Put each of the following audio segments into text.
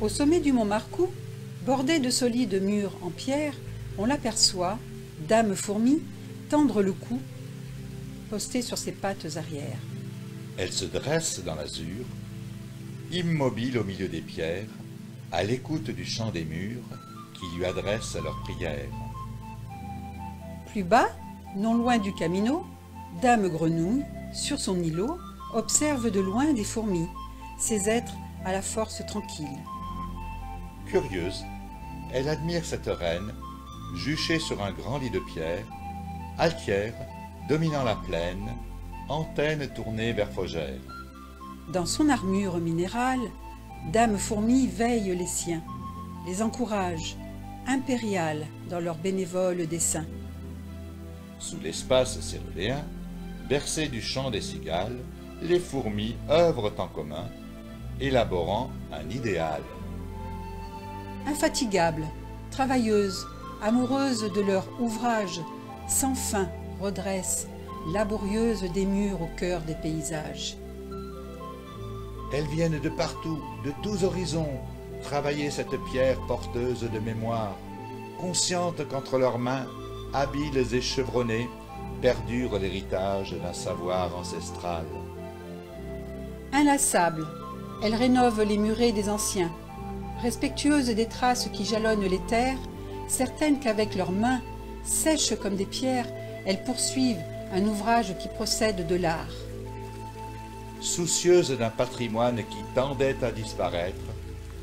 Au sommet du mont Marcou, bordé de solides murs en pierre, on l'aperçoit, dame fourmi, tendre le cou, postée sur ses pattes arrière. Elle se dresse dans l'azur, immobile au milieu des pierres, à l'écoute du chant des murs qui lui adressent leurs prières. Plus bas, non loin du Camino, dame grenouille, sur son îlot, observe de loin des fourmis, ces êtres à la force tranquille. Curieuse, elle admire cette reine, juchée sur un grand lit de pierre, altière, dominant la plaine, antenne tournée vers Fougères. Dans son armure minérale, dame fourmi veille les siens, les encourage, impériales dans leur bénévole dessein. Sous l'espace céruléen, bercé du chant des cigales, les fourmis œuvrent en commun, élaborant un idéal. Infatigables, travailleuses, amoureuses de leur ouvrage, sans fin redressent, laborieuses des murs au cœur des paysages. Elles viennent de partout, de tous horizons, travailler cette pierre porteuse de mémoire, conscientes qu'entre leurs mains, habiles et chevronnées, perdure l'héritage d'un savoir ancestral. Inlassables, elles rénovent les murets des anciens, respectueuses des traces qui jalonnent les terres, certaines qu'avec leurs mains, sèches comme des pierres, elles poursuivent un ouvrage qui procède de l'art. Soucieuses d'un patrimoine qui tendait à disparaître,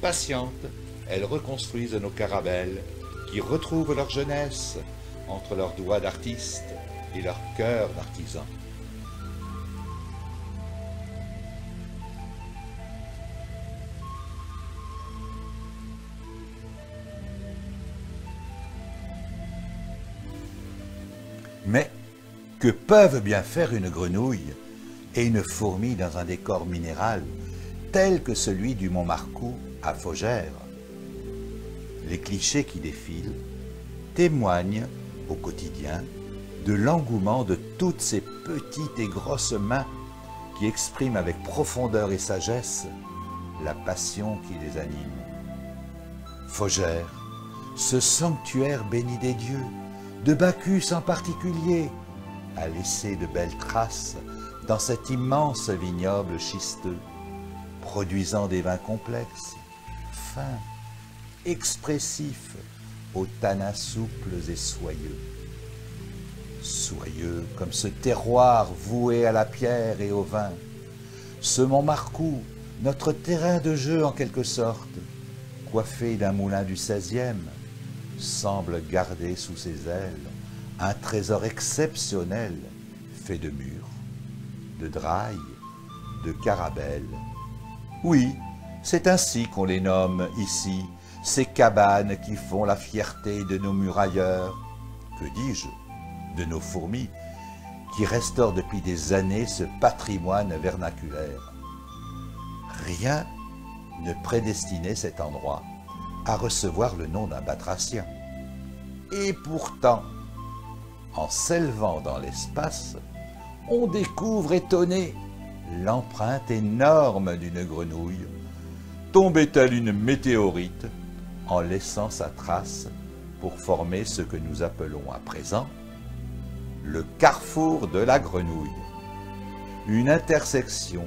patientes, elles reconstruisent nos caravelles qui retrouvent leur jeunesse entre leurs doigts d'artistes et leur cœur d'artisans. Mais que peuvent bien faire une grenouille et une fourmi dans un décor minéral tel que celui du mont Marcou à Fougères? Les clichés qui défilent témoignent au quotidien de l'engouement de toutes ces petites et grosses mains qui expriment avec profondeur et sagesse la passion qui les anime. Fougères, ce sanctuaire béni des dieux, de Bacchus en particulier, a laissé de belles traces dans cet immense vignoble schisteux, produisant des vins complexes, fins, expressifs, aux tanins souples et soyeux. Soyeux comme ce terroir voué à la pierre et au vin, ce mont Marcou, notre terrain de jeu en quelque sorte, coiffé d'un moulin du XVIe, semble garder sous ses ailes un trésor exceptionnel fait de murs, de drailles, de carabelles. Oui, c'est ainsi qu'on les nomme ici, ces cabanes qui font la fierté de nos murailleurs, que dis-je, de nos fourmis, qui restaurent depuis des années ce patrimoine vernaculaire. Rien ne prédestinait cet endroit à recevoir le nom d'un batracien. Et pourtant, en s'élevant dans l'espace, on découvre étonné l'empreinte énorme d'une grenouille, tombée telle une météorite, en laissant sa trace pour former ce que nous appelons à présent le carrefour de la grenouille. Une intersection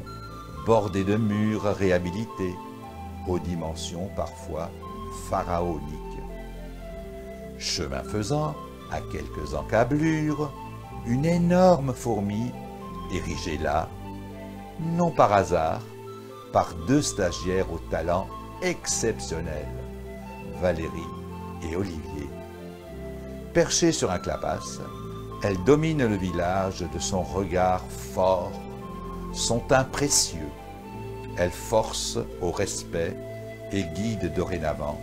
bordée de murs réhabilités, aux dimensions parfois pharaoniques. Chemin faisant, à quelques encablures, une énorme fourmi érigée là, non par hasard, par deux stagiaires au talent exceptionnel, Valérie et Olivier. Perchée sur un clapasse, elle domine le village de son regard fort, son teint précieux. Elle force au respect et guide dorénavant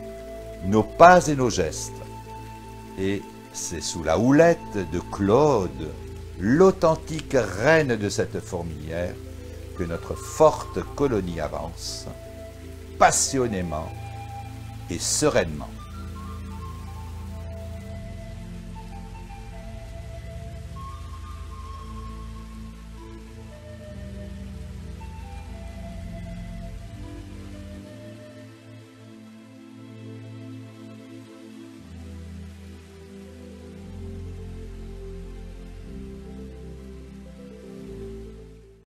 nos pas et nos gestes. Et c'est sous la houlette de Claude, l'authentique reine de cette fourmilière, que notre forte colonie avance, passionnément et sereinement.